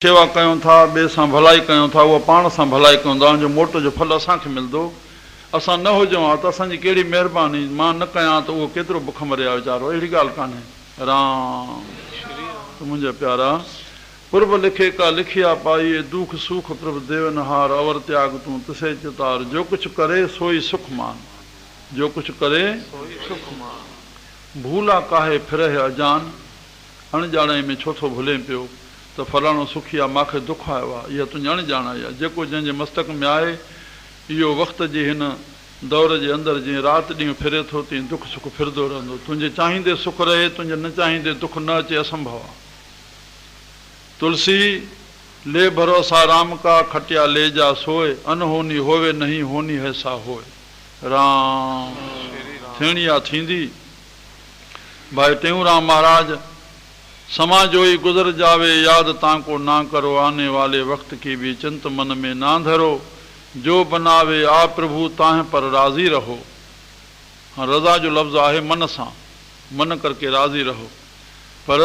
शेवा कयूं था, ॿिए सां भलाई कयूं था, उहा पाण सां भलाई कयूं था, उनजो मोट जो फल असांखे मिलंदो। असां न हुजूं हा त असांजी कहिड़ी महिरबानी, मां न कयां त उहो केतिरो बुख मरे आहे वीचारो, अहिड़ी ॻाल्हि कान्हे। राम मुंहिंजा प्यारा, पूर्व लिखे का लिखिया पाई, दुख सुख प्रभु देवनहार, अवर त्याग तूं तिसे चितार, जो कुछ करे सोई सुख मान, जो कुछ करे सुख मान, भूला काहे फिरहे अजान, अणॼाणे में छो थो भुले पियो त फलाणो सुखी आहे, मूंखे दुख आयो आहे, इहा तुंहिंजी अणॼाण आहे। जेको जंहिंजे मस्तक में आहे, इहो वक़्त जे हिन दौर जे अंदरि जीअं राति ॾींहुं फिरे थो, तीअं दुख सुख फिरंदो रहंदो। तुंहिंजे चाहींदे सुख रहे, तुंहिंजे न चाहींदे दुख न अचे, असंभव आहे। तुलसी ले भरोसा राम का, खटिया ले जा सोए, अनहोनी होवे नहीं होनी है सा होए। राम थियणी आहे थींदी। भाई टेऊंराम महाराज, समा जो ही गुजर जावे, याद ताको ना करो, आने वाले वक्त की भी चिंत मन में ना धरो, जो बनावे आ प्रभु ताह पर राज़ी रहो। हाँ, रज़ा जो लफ़्ज़ आहे मन सां, मन करके राज़ी रहो। पर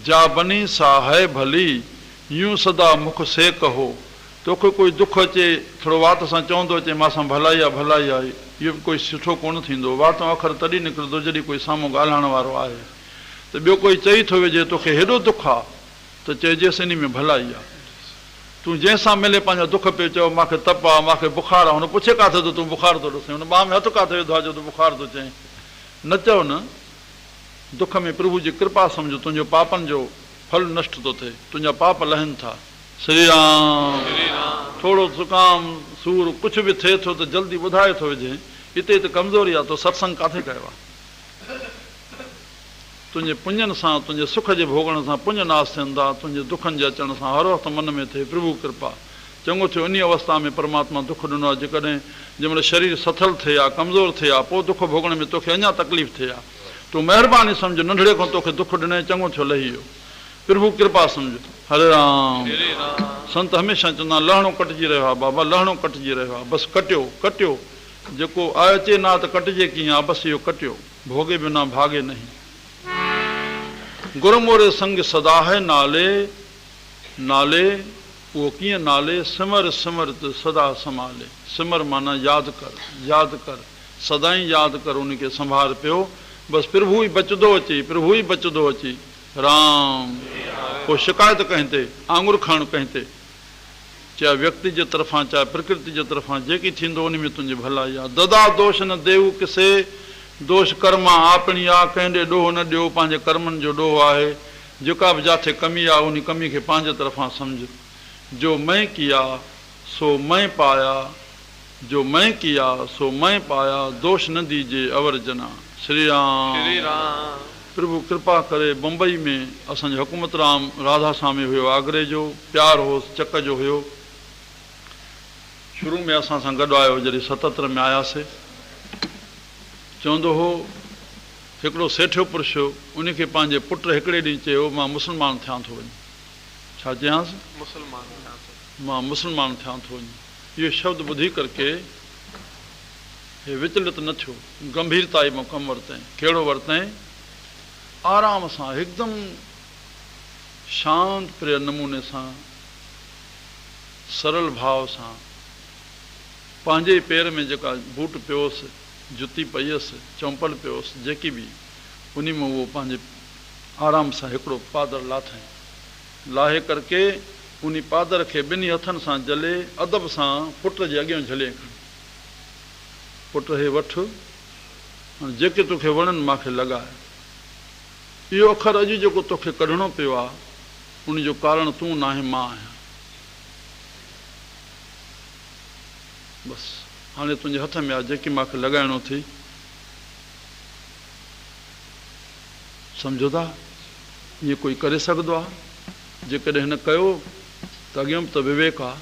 जा बनी सा है भली, यूं सदा मुख से कहो। तोखे कोई दुख अचे, थोरो वात सां चवंदो अचे मां भलाई आहे भलाई आहे, इहो बि कोई सुठो कोन थींदो। वातो अखर तॾहिं निकिरंदो जॾहिं कोई साम्हूं ॻाल्हाइण वारो आहे। त ॿियो कोई चई थो वेझे तोखे हेॾो दुख आहे, त चइजेसि इन में भलाई आहे। तूं जंहिंसां मिले पंहिंजा दुख पियो चओ, मूंखे तप आहे, मूंखे बुखार आहे, हुन पुछे किथे थो तूं बुखार थो ॾिसे, हुन ॿाह में हथु किथे विधो आहे जो तूं बुखार थो चए। न चओ न, दुख में प्रभु जी कृपा सम्झो, तुंहिंजो पापनि जो फल नष्ट थो थिए, तुंहिंजा पाप लहनि था। श्री राम। थोरो ज़ुकाम सूर कुझु बि थिए थो त जल्दी ॿुधाए थो विझे, हिते त कमज़ोरी आहे, तो सत्संग किथे कयो आहे। तुंहिंजे पुञनि सां, तुंहिंजे सुख जे भोगण सां पुञ नास थियनि था, तुंहिंजे दुखनि जे अचण सां हर वक़्तु मन में थिए प्रभु कृपा। चङो थियो इन अवस्था में परमात्मा दुख ॾिनो आहे। जेकॾहिं जंहिंमहिल शरीर सथल थिए आहे, कमज़ोर थिए आहे, पोइ दुख भोगण में तोखे अञा तकलीफ़ थिए आहे, तूं महिरबानी सम्झ, नंढड़े खां तोखे दुख ॾिनई, चङो थियो लही वियो, प्रभु कृपा सम्झ। हरे राम। संत हमेशह चवंदा लहणो कटिजी रहियो आहे बाबा, लहणो कटिजी रहियो आहे, बसि कटियो कटियो, जेको आहे अचे न त कटिजे कीअं आहे, बसि इहो कटियो, भोगे बिना भागे नहीं। गुरमोरे संग सदा है नाले, नाले उहो कीअं नाले, सिमर सिमर त सदा संभाले। सिमर माना यादि कर, यादि कर, सदाई यादि कर, उनखे संभाल पियो, बसि प्रभु ई बचंदो अची, प्रभु ई बचंदो अची। राम। पोइ शिकायत कंहिं ते, आंगुर खणणु कंहिं ते, चाहे व्यक्ति जे तरफ़ां चाहे प्रकृति जे तरफ़ां, जेकी थींदो उन में तुंहिंजी भलाई आहे। ददा दोष न देऊ किसे, दोष कर्मा आपणी आहे, कंहिं ॾे ॾोह न ॾियो, पंहिंजे कर्मनि जो ॾोह आहे। जेका बि जिथे कमी आहे उन कमी खे पंहिंजे तरफ़ां सम्झ। जो मैं किया सो मैं पाया, जो मैं किया सो मैं पाया, दोष न दीजिए अवर जना। श्री राम। प्रभु कृपा करे। बम्बई में असांजो हुकूमत राम राधा स्वामी हुयो, आगरे जो प्यार होसि, चक जो हुयो। शुरू में असां सां गॾु आयो, जॾहिं 77 में आयासीं। चवंदो हो, हिकिड़ो सेठियो पुरुष हो, उनखे पंहिंजे पुट हिकिड़े ॾींहुं चयो मां मुस्लमान थियां थो वञी। छा चयांसि? मां मुस्लमान थियां थो वञी। इहो शब्द ॿुधी करके हे विचलित न थियो, गंभीरता में कमु वरितई। कहिड़ो वरितई? आराम सां, हिकदमि शांत प्रिय नमूने सां, सरल भाव सां, पंहिंजे पेर में जेका बूट पियोसि, जुती पई हुअसि, चंपल पियोसि, जेकी बि उन में उहो पंहिंजे आराम सां हिकिड़ो पादर लाथई। लाहे करके उन पादर खे ॿिन्ही हथनि सां जले, अदब सां पुट जे अॻियां झले खण, पुट हे वठि, जेके तोखे वणनि मूंखे लॻाए। इहो अखर अॼु जेको तोखे कढणो पियो आहे, उनजो कारण तूं न आहे, मां आहियां। बसि हाणे तुंहिंजे हथ में आहे, जेकी मूंखे लॻाइणो अथई। सम्झो था? ईअं कोई करे सघंदो आहे? जेकॾहिं हिन कयो त अॻियां त विवेक आहे।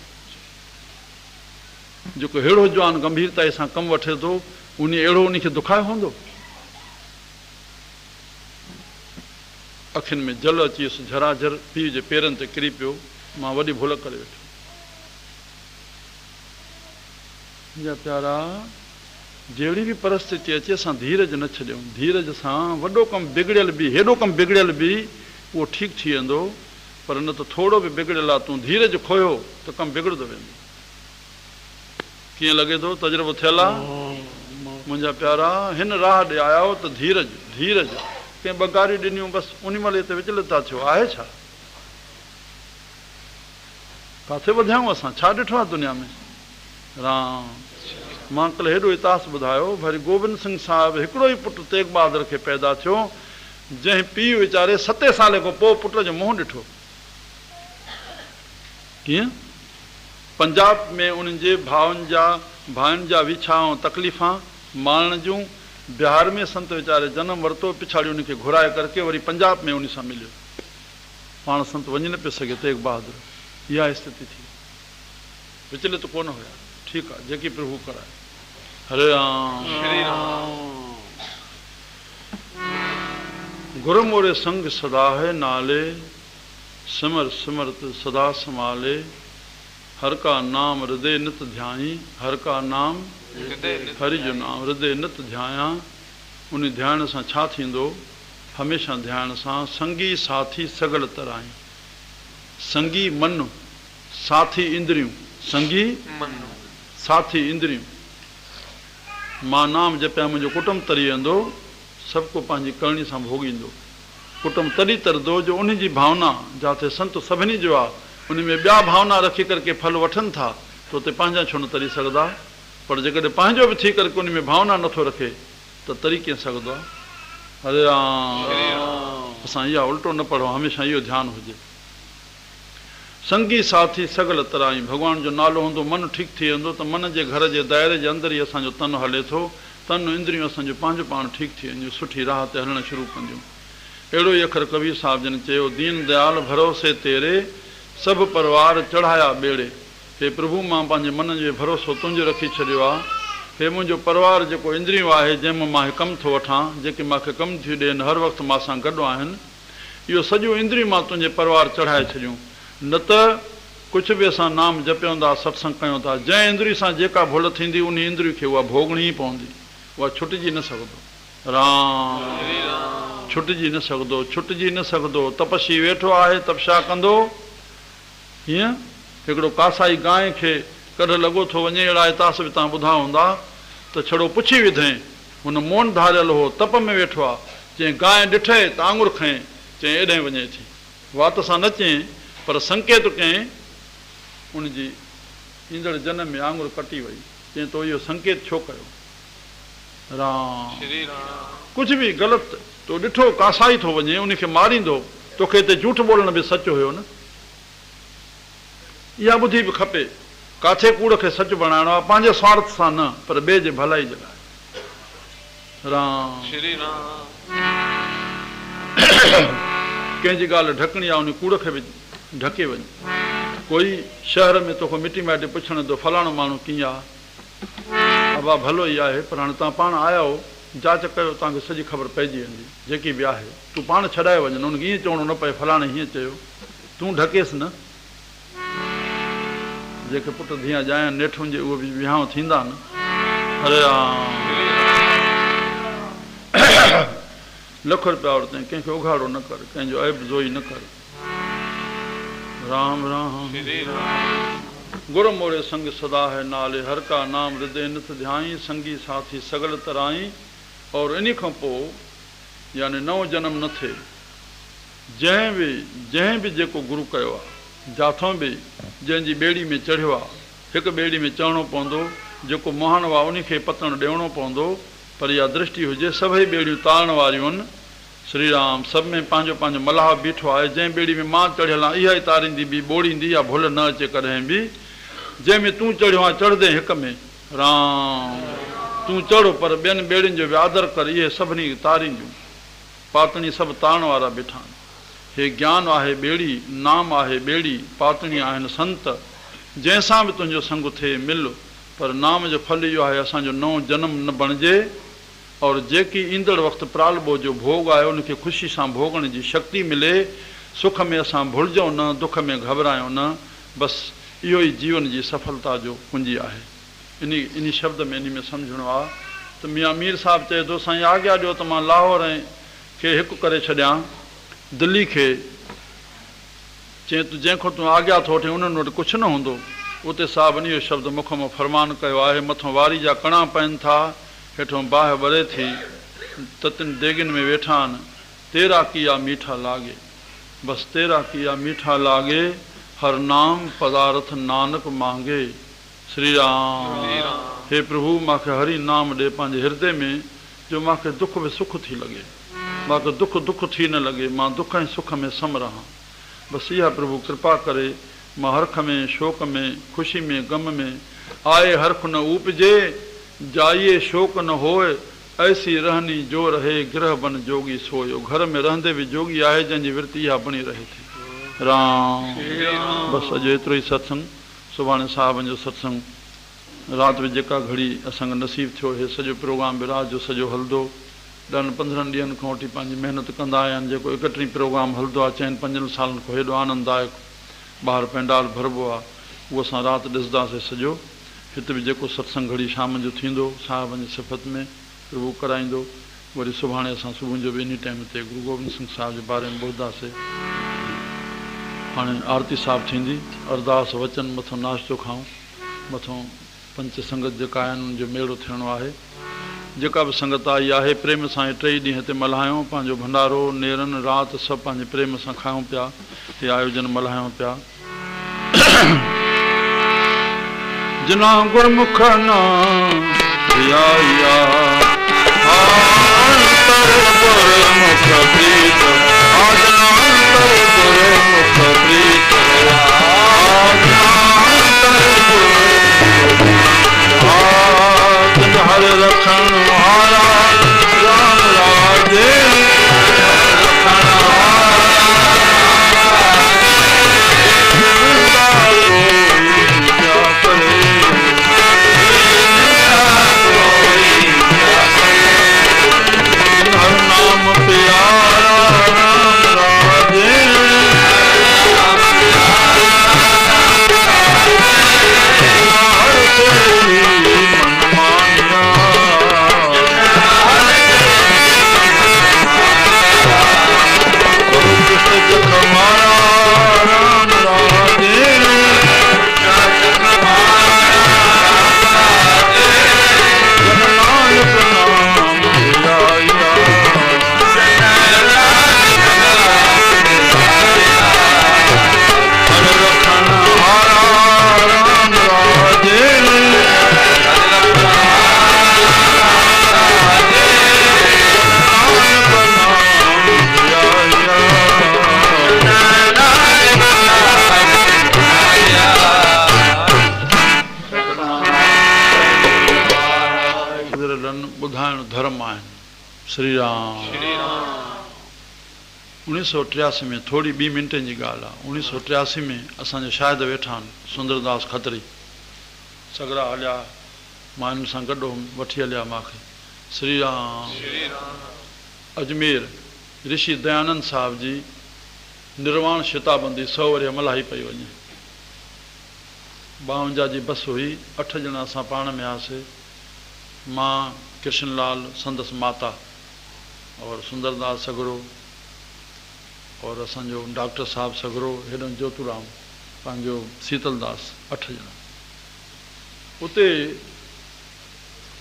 जेको अहिड़ो जवान गंभीरताई सां कमु वठे थो, उन अहिड़ो उनखे दुखायो हूंदो। अखियुनि में जल अची वियुसि, झराझर पीउ जे पेरनि ते किरी पियो। मां वॾी भुल करे वेठो। मुंहिंजा प्यारा, जहिड़ी बि परिस्थिती अचे, असां धीरज न छॾियूं। धीरज सां वॾो कमु बिगड़ियल बि, हेॾो कमु बिगड़ियल बि उहो ठीकु थी वेंदो। पर न त थोरो बि बिगड़ियल आहे, तूं धीरज खोयो त कमु बिगड़ंदो वेंदो। कीअं लॻे थो? तजुर्बो थियल आहे? मुंहिंजा प्यारा, हिन राह ॾे आया हो त धीरज धीरज, कंहिं ॿ गारियूं ॾिनियूं बसि उन महिल हिते विचलित था थियो, आहे छा? किथे वधियाऊं असां? छा ॾिठो आहे दुनिया में? राम, मां कल्ह हेॾो इतिहास ॿुधायो, वरी गोबिंद सिंह साहिबु हिकिड़ो ई पुटु तेग बहादुर खे पैदा थियो, जंहिं पीउ वीचारे 7 साल खां पोइ पुट जो मुंहुं ॾिठो। कीअं? पंजाब में उन्हनि जे भाउनि जा विछा ऐं तकलीफ़ां मारण जूं, बिहार में संत वीचारे जनम वरितो, पिछाड़ी उनखे घुराए करके वरी पंजाब में उन सां मिलियो। पाण संत वञी न पियो सघे तेग बहादुर। इहा स्थिति थी, विचलित कोन हुया। ठीकु आहे, जेकी प्रभु कराए। हरे राम, श्री राम। गुरु मोरे संग सदा है नाले, सिमर सिमरत सदा संभाले, हर का नाम हृदय नित ध्याई, हर का नाम हरि जो नाम हृदय नित ध्याया। उन ध्यान सां छा थींदो? हमेशह ध्यान सां संगी साथी सगल तराई। संगी मन, साथी इंद्रियूं, संगी साथी इंद्रियूं। मां नाम जपिया मुंहिंजो कुटुंब तरी वेंदो, सभु को पंहिंजी करणी सां भोॻींदो। कुटुंब तॾहिं तरंदो जो उन जी भावना, जिते संत सभिनी जो आहे, उन में ॿिया भावना रखी करके फल वठनि था, त उते पंहिंजा छो न तरी सघंदा? पर जेकॾहिं पंहिंजो बि थी करके उन में भावना नथो रखे त तरी कीअं सघंदो आहे? हरे राम। असां इहा उल्टो न पढ़ो, हमेशह इहो ध्यानु हुजे। संगी साथी सगल तराई, भॻवान जो नालो हूंदो, मन ठीकु थी वेंदो त मन जे घर जे दाइरे जे अंदरि ई असांजो तन हले थो। तन इंद्रियूं असांजो पंहिंजो पाण ठीकु थी वेंदियूं, सुठी राह ते हलणु शुरू कंदियूं। अहिड़ो ई अखर कबीर साहिब जन चयो, दीन दयाल भरोसे तेरे, सभु परिवार चढ़ाया ॿेड़े। हे प्रभु, मां पंहिंजे मन जो भरोसो तुंहिंजो रखी छॾियो आहे। हे मुंहिंजो परिवार जेको इंद्रियूं आहे, जंहिंमां मां कमु थो वठां, जेके मूंखे कमु थियूं ॾियनि, हर वक़्तु मां सां गॾु आहिनि, इहो सॼो इंद्रियूं मां तुंहिंजे परिवार चढ़ाए छॾियूं। न त कुझु बि असां नाम जपियूं था, सत्संग कयूं था, जंहिं इंद्रिय सां जेका भुल थींदी उन इंद्रिय खे उहा भोगणी ई पवंदी, उहा छुटिजी न सघंदो। राम, छुटिजी न सघंदो, छुटिजी न सघंदो। तपस्वी वेठो आहे, तपस्या कंदो। हीअं हिकिड़ो कासाई गांइ खे कॾहिं लॻो थो वञे, अहिड़ा इतिहास बि तव्हां ॿुधा हूंदा, त छड़ो पुछी विधईं, हुन मोन धारियल हो, तप में वेठो आहे, चई गांइ ॾिठे त आङुर खईं, चई एॾे वञे थी। वात सां न चई, पर संकेत कयईं, उनजी ईंदड़ जनम में आङुर कटी वई। चई तो इहो संकेत छो कयो? राम, कुझु बि ग़लति तो ॾिठो, कासाई थो वञे, उनखे मारींदो, तोखे हिते झूठ बोलण बि सच हुयो न। इहा ॿुधी बि खपे, काथे कूड़ खे सच बणाइणो आहे, पंहिंजे स्वार्थ सां न, पर ॿिए जे भलाई जे लाइ। राम, श्री राम। कंहिंजी ॻाल्हि ढकणी आहे, उन कूड़ खे बि ढके वञ। कोई शहर में तोखे मिटी माइटी पुछण थो, फलाणो माण्हू कीअं आहे? अबा भलो ई आहे, पर हाणे तव्हां पाण आया हो, जांच कयो, तव्हांखे सॼी ख़बर पइजी वेंदी, जेकी बि आहे। तूं पाण छॾाए वञ, उनखे ईअं चवणो न पए फलाणे हीअं चयो, तूं ढकेसि न। जेके पुट धीअ ॼाया नेठुनि जे, उहे बि विहांउ थींदा न। हरे राम। लख रुपया वरितई, कंहिंखे उघाड़ो न कर, कंहिंजो ऐब ज़ोई न कर। राम राम। गुरु मोरे संग सदा है नाले, हर का नाम हृदय नित ध्याई, संगी साथी सगल तराई। और इन खां पोइ यानी नओं जनम न थिए, जंहिं बि जेको गुरू कयो आहे, जाथों बि जंहिंजी ॿेड़ी में चढ़ियो आहे, हिकु ॿेड़ी में चढ़णो पवंदो, जेको मुहानो आहे उनखे पतण ॾियणो पवंदो। पर इहा दृष्टि हुजे, सभई ॿेड़ियूं तारण वारियूं आहिनि। श्री राम, सभ में पंहिंजो पंहिंजो मलाह बीठो आहे। जंहिं ॿेड़ी में मां चढ़ियल आहियां, इहा ई तारींदी बि, ॿोड़ींदी, या भुल न अचे कॾहिं बि। जंहिंमें तूं चढ़ियो आहे, चढ़ंदे हिक में। राम, तूं चढ़ो, पर ॿियनि ॿेड़ियुनि जो बि आदर कर। इहे सभिनी तारींदियूं, पातणी सभु तारण वारा बीठा आहिनि। हे ज्ञान आहे ॿेड़ी, नाम आहे ॿेड़ी, पातणी आहिनि संत। जंहिंसां बि तुंहिंजो संग थिए मिल, पर नाम जो फल इहो आहे, असांजो नओं जनम न बणिजे। और जेकी ईंदड़ वक़्तु प्रालबो जो भोग आहे, उनखे ख़ुशी सां भोगण जी शक्ति मिले। सुख में असां भुलिजूं न, दुख में घबरायूं न। बसि इहो ई जीवन जी सफलता जो कुंजी आहे। इन शब्द में, इन में सम्झणो आहे त मियां मीर साहिबु चए थो, साईं आज्ञा ॾियो त मां लाहौर खे हिकु करे छॾियां, दिल्ली खे चई तूं जंहिंखां तूं आज्ञा थो वठे उन्हनि वटि कुझु न हूंदो। उते साहब इहो शब्द मुख मां फरमान कयो आहे, मथां वारी जा कणा पइनि था, हेठों बाहि ॿरे थी, ततिन देगिन में वेठा आहिनि, तेरा किया मीठा लागे, बसि तेरा किया मीठा लागे, हर नाम पदार्थ नानक मांगे। श्री राम। हे प्रभु मूंखे हरि नाम ॾे पंहिंजे हृदय में, जो मूंखे दुख बि सुख थी लॻे, मूंखे दुख दुख थी न लॻे, मां दुख ऐं सुख में सम रहां। बसि इहा प्रभु कृपा करे मां हरख में शोक में ख़ुशी में गम में आए हरख न उपजे, जाइए शोक न होए, ऐसी रहनी जो रहे गृह बन जोगी सोयो। घर में रहंदे बि जोगी आहे जंहिंजी वृत्ति इहा बणी रहे थी। राम। बसि अॼु एतिरो ई सत्संग, सुभाणे साहिबनि जो सत्संग, राति में जेका घड़ी असांखे नसीब थियो, हे सॼो प्रोग्राम बि राति जो सॼो हलंदो। 10-15 ॾींहंनि खां वठी पंहिंजी महिनत कंदा आया आहिनि। जेको 31 प्रोग्राम हलंदो आहे, 4-5 सालनि खां हेॾो आनंददायक ॿाहिरि पेंडाल भरबो आहे, उहो असां राति ॾिसंदासीं सॼो। हिते बि जेको सत्संग घड़ी शाम जो थींदो साहिबनि जी सिफ़त में प्रभु कराईंदो। वरी सुभाणे असां सुबुह जो बि इन टाइम ते गुरु गोबिंद सिंह साहिब जे बारे में ॿुधंदासीं। हाणे आरती साहिबु थींदी, अरदास वचन, मथां नाश्तो खाऊं, मथां पंच संगत जेका आहिनि उनजो मेड़ो थियणो आहे। जेका बि संगत आई आहे प्रेम सां हे 3 ॾींहं हिते मल्हायूं, पंहिंजो भंडारो नेरनि राति सभु पंहिंजे प्रेम सां खायूं पिया, हे आयोजन मल्हायूं पिया। जिना गुरमुख नाम प्रिया हर रखण वारा राम राजे, हर नाम प्यारा राम राजे, धर्म आहिनि। श्री राम। 1983 में थोड़ी 2 मिंटनि जी ॻाल्हि आहे। 1983 में असांजे शायदि वेठा आहिनि सुंदरदास खत्री, सगड़ा हलिया, मां हिन सां गॾु वठी हलिया मूंखे। श्री राम। अजमेर ऋषि दयानंद साहिब जी निर्वाण शताबंदी 100 वरी मल्हाई पई वञे। 52 जी बस हुई, 8 ॼणा असां पाण में आयासीं, मां, कृष्णलाल संदसि माता और सुंदरदास सगरो और असांजो डॉक्टर साहब सगरो, हेॾो ज्योतूराम, पंहिंजो शीतलदास, 8 ॼणा। उते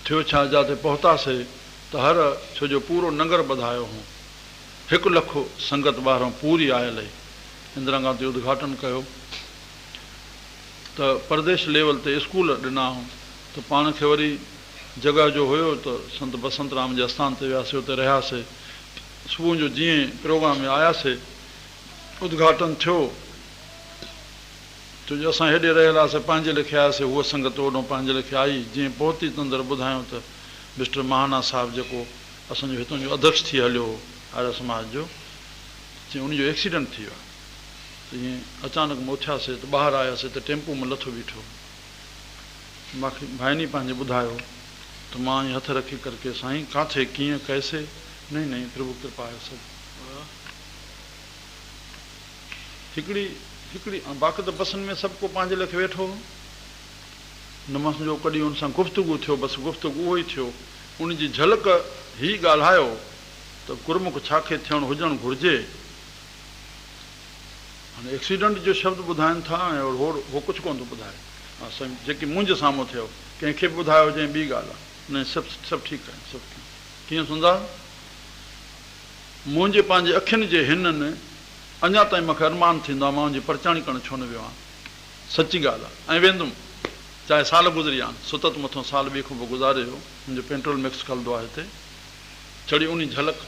थियो छा, जिते पहुतासीं त हर छो जो पूरो नगर ॿधायो हो, 1 लख संगत ॿाहिरां पूरी आयल हुई। इंदिरा गांधी उद्घाटन कयो त परदेश लेवल ते स्कूल ॾिना हुआ, त पाण खे वरी जॻह जो हुयो त संत बसंत राम जे आस्थान ते वियासीं, उते रहियासीं। सुबुह जो जीअं प्रोग्राम में आयासीं, उद्घाटन थियो, छो जो असां हेॾे रहियल हुआसीं, पंहिंजे लेखे आयासीं, उहा संगत ओॾो पंहिंजे लेखे आई। जीअं पहुती त अंदरि ॿुधायूं त मिस्टर महाना साहिबु जेको असांजो हितां जो अध्यक्ष थी हलियो हो आर्य समाज जो, जीअं उनजो एक्सीडेंट थी वियो आहे। त ईअं अचानक में उथियासीं त ॿाहिरि आयासीं त टेम्पू में लथो बीठो, मूंखे भाइनी पंहिंजे ॿुधायो त मां ईअं हथ रखी करके, साईं किथे कीअं कैसे, नहीं नहीं प्रभु कृपा आहे सभु। हिकिड़ी बाक़ी त बसनि में सभु को पंहिंजे लेखे वेठो, न मां सम्झो कॾहिं हुन सां गुफ़्तगू थियो, बसि गुफ़्तगू उहो ई थियो। उनजी झलक ही ॻाल्हायो त गुरमुख छाखे थियणु हुजणु घुरिजे। हाणे एक्सीडेंट जो शब्द ॿुधाइनि था ऐं हो कुझु कोन थो ॿुधाए। हा साईं, जेकी मुंहिंजे साम्हूं थियो कंहिंखे बि ॿुधायो हुजे ॿी ॻाल्हि आहे, न सभु ठीकु आहे, सभु कीअं सुंदा। मुंहिंजे पंहिंजे अखियुनि जे हिननि अञा ताईं मूंखे अरमान थींदो आहे मां हुनजी परचाणी करणु छो न वियो आहियां। सची ॻाल्हि आहे। ऐं वेंदुमि चाहे साल गुज़री आहिनि, सुतत मथां साल ॿिए खां पोइ गुज़ारे वियो, मुंहिंजो पेट्रोल मिक्स हलंदो आहे हिते, चढ़ी उन झलक।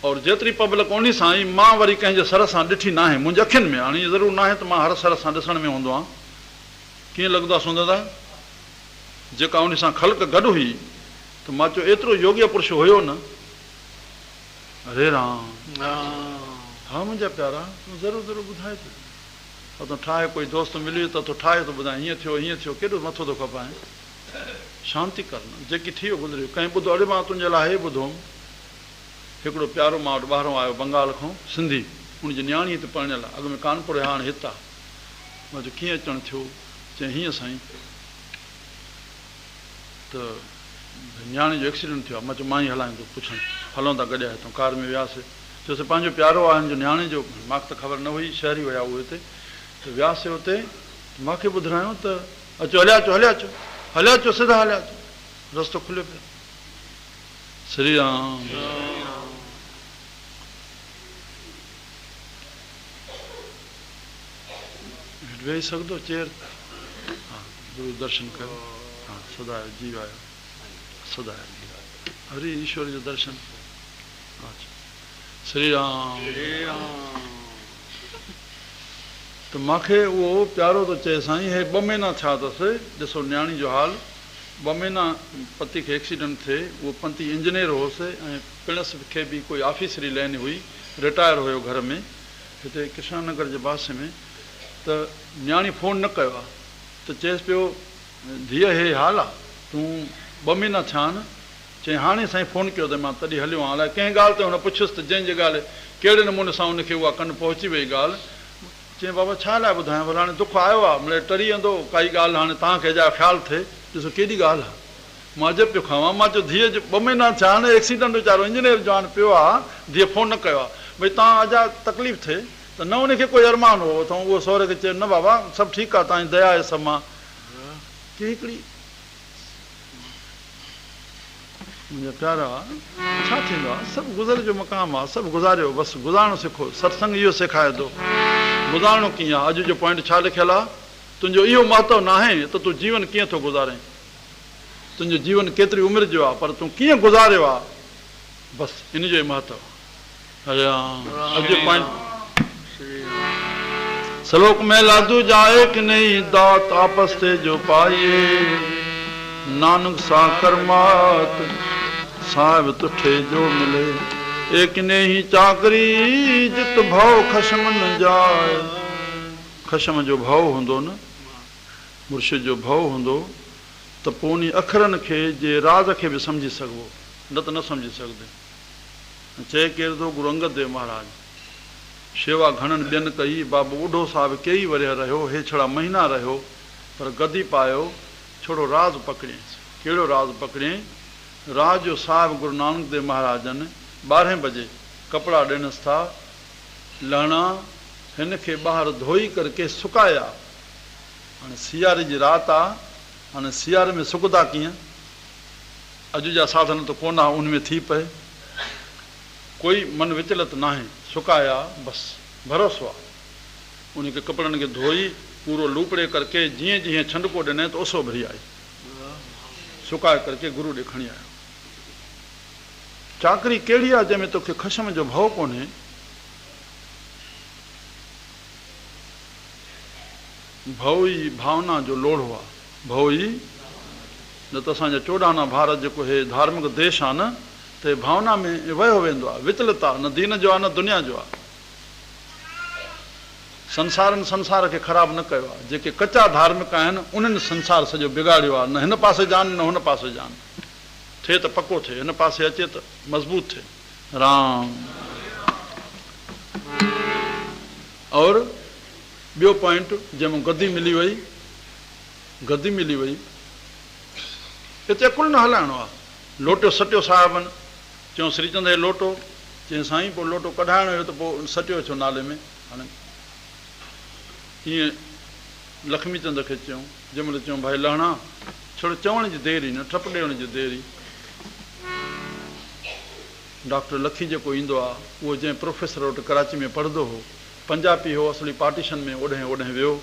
और जेतिरी पब्लिक उन सां ई मां वरी कंहिंजे सर सां ॾिठी न आहे, मुंहिंजे अखियुनि में। हाणे इहो ज़रूरु न आहे त मां हर सर सां ॾिसण में हूंदो आहियां। कीअं लॻंदो आहे सुंदर दादा, जेका उन सां ख़ल्क़ गॾु हुई त मां चयो एतिरो योग्य पुरुष हुयो न। अरे राम, हा मुंहिंजा प्यारा, तूं ज़रूरु ज़रूरु ॿुधाए थो। तूं ठाहे, कोई दोस्त मिली त तूं ठाहे थो ॿुधाए, हीअं थियो हीअं थियो, केॾो मथो थो खपाए। शांती करणु जेकी थी वियो गुज़रियो। कंहिं ॿुधो, अड़े मां तुंहिंजे लाइ हे ॿुधोमि, हिकिड़ो प्यारो मां वटि ॿाहिरों आयो बंगाल खां, सिंधी, हुनजी न्याणी हिते पढ़ियल आहे, अॻु में कानपुर आहे, हाणे हितां। मां चयो कीअं अचणु थियो, चई हीअं साईं त न्याणी जो एक्सीडेंट थियो आहे। मां चयो मां ई हलाईंदो, पुछां हलूं था गॾिया हितां, कार में वियासीं। चयोसीं पंहिंजो प्यारो आहे हिन जो न्याणी जो, मूंखे त ख़बर न हुई, शहरी हुया उहे हिते। त वियासीं हुते, मूंखे ॿुधायो त अचो हलिया अचो हलिया अचो हलिया अचो, सिधा हलिया अचो, रस्तो खुलियो पियो। श्री राम। वेही सघंदो चेर? हा, गुरू दर्शन कयो। हा, सदा जीव आयो, सदा हरि ईश्वर जो दर्शन। श्री राम। त मूंखे उहो प्यारो थो चए साईं, हे 2 महीना थिया अथसि, ॾिसो न्याणी जो हाल। 2 महीना पति खे एक्सीडेंट थिए, उहो पति इंजीनियर होसि ऐं पिणस खे बि कोई ऑफिसरी लाइन हुई, रिटायर हुयो घर में, हिते कृष्णा नगर जे पासे में। त न्याणी फोन न कयो आहे, त चएसि पियो धीअ हे हाल आहे, तूं 2 महीना थिया आहिनि। चई हाणे साईं फोन कयो त मां तॾहिं हलियो आहियां। अलाए कंहिं ॻाल्हि ते हुन पुछियुसि त जंहिंजी ॻाल्हि कहिड़े नमूने सां हुनखे उहा कनि पहुची वई ॻाल्हि। चई बाबा छा लाइ ॿुधायां, भला हाणे दुख आयो आहे, मिड़े टरी वेंदो काई ॻाल्हि, हाणे तव्हांखे अॼु ख़्यालु थिए। ॾिसो केॾी ॻाल्हि आहे। मां अजब पियो खावां। मां चयो धीअ जो 2 महीना थिया आहिनि, एक्सीडेंट वीचारो इंजीनियर जवान पियो आहे, धीअ फोन न कयो आहे। भई तव्हां अॼु तकलीफ़ थिए त न उनखे कोई अरमान हो त उहो सहुरे खे चए न बाबा सभु ठीकु आहे, तव्हांजी दया आहे सभु। मां की हिकिड़ी मुंहिंजा प्यारा, छा थींदो आहे, सभु गुज़र जो मक़ाम आहे, सभु गुज़ारियो, बसि गुज़ारणु सिखो। सत्संग इहो सेखारे थो गुज़ारणो कीअं आहे। अॼु जो पॉइंट छा लिखियलु आहे, तुंहिंजो इहो महत्व न आहे त तूं जीवन कीअं थो गुज़ारे, तुंहिंजो जीवन केतिरी उमिरि जो आहे, पर तूं कीअं गुज़ारियो आहे, बसि इन जो ई महत्व। अरे अॼु पॉइंट सलोक में लादू जाए कि नहीं, दात आपस से जो पाइए, नानक सा करमात साहिब तुठे जो मिले, एक ने ही चाकरी जित भाव खशम न जाए। खशम जो भाव हूंदो न, मुर्शिद जो भाव हूंदो त पोइ उन अखरनि खे जे राज़ खे बि सम्झी सघिबो, न त न सम्झी सघंदे। चए केरु थो गुरु अंगद देव महाराज, शेवा घणनि ॿियनि कई, बाबू ॿुढो साहिबु कई वरिया रहियो, हे छड़ा महीना रहियो, पर गदी पायो, छोड़ो राज़ पकड़ियईं। कहिड़ो राज़ पकड़ियईं? राज जो साहिबु गुरु नानक देव महाराजनि 12 बजे कपिड़ा ॾिनसि था, लहणा हिन खे ॿाहिरि धोई करके सुकाया। हाणे सियारे जी राति आहे, हाणे सियारे में सुकंदा कीअं? अॼु जा साधन त कोन आहे उनमें थी पए, कोई मन विचलत न आहे, सुकाया बसि भरोसो आहे। उनखे कपिड़नि खे धोई पूरो लूपड़े करके जीअं जीअं छंडको ॾिनई त ओसो भरी आई, सुकाए करके गुरू ॾे खणी आयो। चाकरी कहिड़ी आहे जंहिंमें तोखे खशम जो भउ कोन्हे? भउ ई भावना जो लोढ़ो आहे, भउ ई। न त असांजा 14 भारत जेको हे धार्मिक देश आहे न, त भावना में वियो वेंदो आहे, विचलित आहे, न दीन जो आहे न दुनिया जो आहे। संसारनि संसार खे ख़राबु न कयो आहे, जेके कचा धार्मिक आहिनि उन्हनि संसार सॼो बिगाड़ियो आहे। न हिन पासे जान न हुन पासे जान, थिए त पको थिए, हिन पासे अचे त मज़बूत थिए। राम। और ॿियो पॉइंट जंहिंमें गदी मिली वई, गदी मिली वई, हिते कुल न हलाइणो आहे। लोटियो सटियो साहिबनि, चयूं श्रीचंद हे लोटो, चई साईं पोइ लोटो कढाइणो हुयो त पोइ सटियो छो नाले में। हाणे ईअं लक्ष्मी चंद खे चयूं, जंहिंमहिल चयूं भाई लहणा, छो चवण जी देरि ई न, ठप ॾियण जी देरि ई। डॉक्टर लखी जेको ईंदो आहे उहो जंहिं प्रोफेसर वटि कराची में पढ़ंदो हो, पंजाबी हो, असली पार्टीशन में ओॾहें ओॾहें वियो,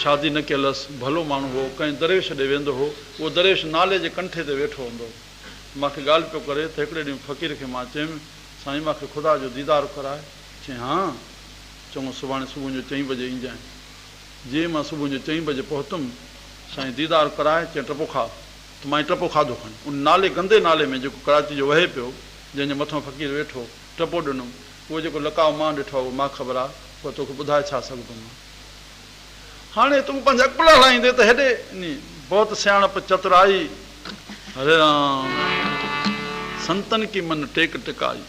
शादी न कयलसि, भलो माण्हू हो, कंहिं दरवेश ॾे वेंदो हो, उहो दरवेश नाले जे कंठे ते वेठो हूंदो हो। मूंखे ॻाल्हि पियो करे त हिकिड़े ॾींहुं फ़क़ीर खे मां चयुमि साईं मूंखे ख़ुदा जो दीदार कराए। चई हा, चङो सुभाणे सुबुह जो 4 बजे ईंजांइ। जीअं मां सुबुह जो 4 बजे पहुतुमि, साईं दीदार कराए, चई टपो खा, त मां टपो खाधो खणी, उन नाले गंदे नाले में जेको कराची जो वहे पियो, जंहिंजे मथां फ़क़ीर वेठो, टपो ॾिनुमि। उहो जेको लकाव मां ॾिठो आहे उहो मां ख़बर आहे, पोइ तोखे ॿुधाए छा सघंदुमि। हाणे तूं पंहिंजा अकुल हलाईंदे त हेॾे बहुत सियाणप चतुराई, हरे राम संतन की मन टेक टिकाई।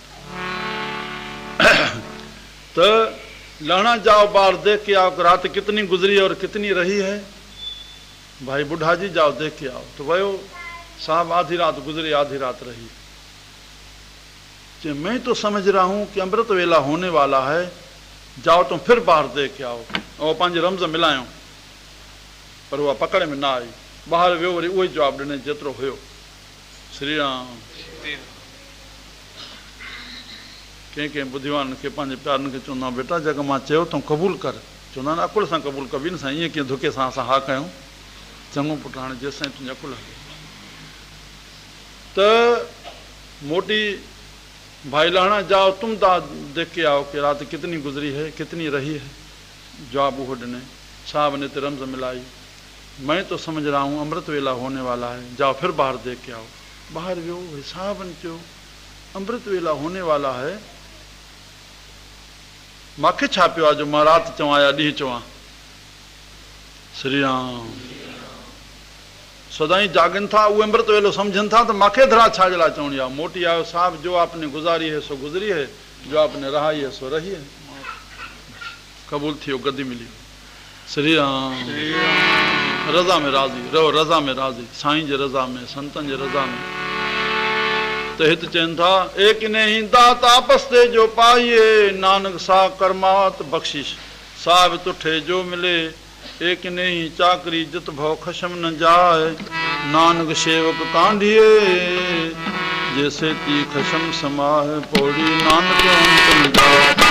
तो लहना जाओ बार देख के आओ, रात कितनी गुजरी और कितनी रही है, भाई बुढ़ा जी जाओ देख के आओ। तो वयो साहब, आधी रात गुजरी आधी रात रही। मैं तो समझ रहा हूं कि अमृत वेला होने वाला है, जाओ तुम फिर बाहर देख के आओ। और पंहिंजे रमज़ मिलायो, पर उहा पकड़ में न आई। ॿाहिरि वियो, वरी उहो ई जवाबु ॾिने जेतिरो हुयो। श्री राम। कंहिं कंहिं ॿुधिवान खे पंहिंजे प्यारनि खे चवंदा बेटा जेका मां चयो तूं क़बूल कर, चवंदा आहिनि अकुल सां क़बूल कबी न साईं, ईअं कीअं धुके सां असां हा कयूं। चङो पुटु, हाणे जेसि ताईं तुंहिंजी अकुल त मोटी भाई लहणा जाओ तुम देख के आओ कि रात कितनी गुजरी है कितनी रही है। जवाब वो ॾिने। साहब ने तो रमज़ मिलाई, मैं तो समझ रहा हूँ अमृत वेला होने वाला है, जाओ फिर बाहर देख के आओ। बाहर वियो, भाई साहब ने चयो अमृत वेला होने वाला है, मूंखे छा पियो आहे जो मां राति चवां या ॾींहुं चवां। श्री राम। सदाई जागनि था, उहे अमृत वेलो सम्झनि था, त मूंखे धरा छाजे लाइ चवणी आहे। मोटी आयो, साहब जो आपने गुज़ारी है सो गुज़री है, जो आपने रहाई है सो रही है। क़बूल थियो, गद्दी मिली। श्री राम। रज़ा में राज़ी रहो, रज़ा में राज़ी, साईं जे रज़ा में, संतनि जे रज़ा में। त हिते चवनि था, एक नहीं दात आपस ते जो पाइए, नानक सा करमात बख्शिश। साहब तुठे जो मिले, एक नहीं चाकरी जित भव खशम न जाए। नानक सेवक कांढिए, जैसे ती खशम समाए। पौड़ी नानक अंत जाए।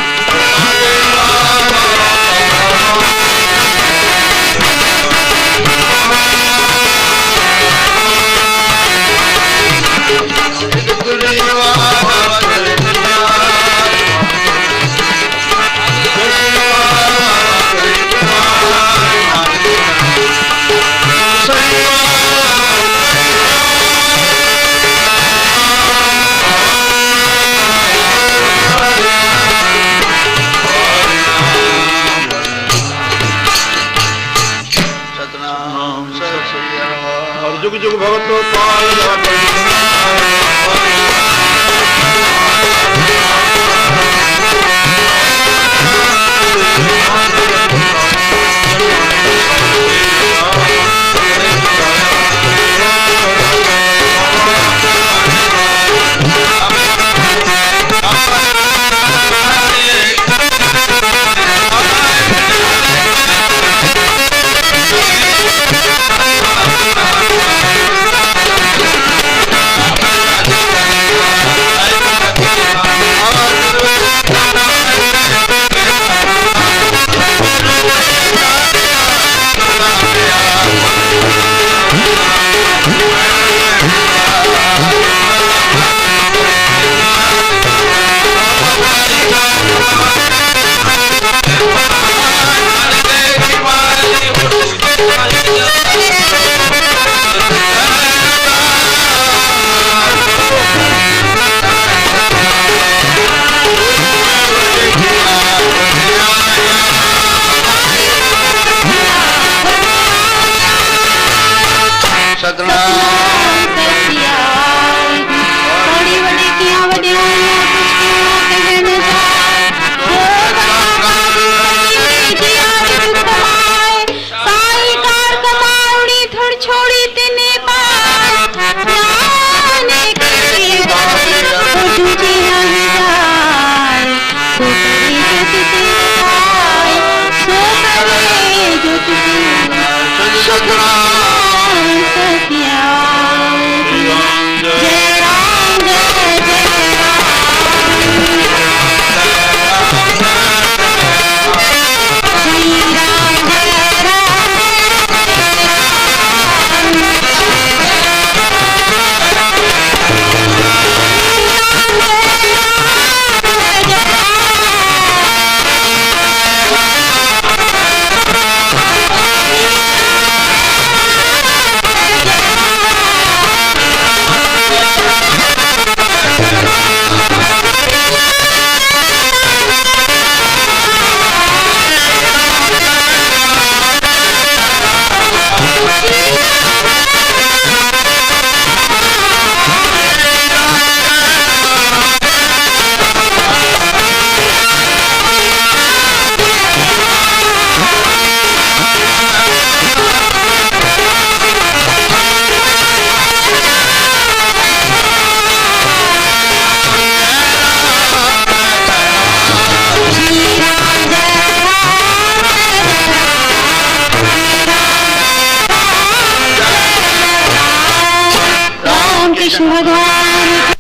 जुग जुग भगतो कृष्ण भगवान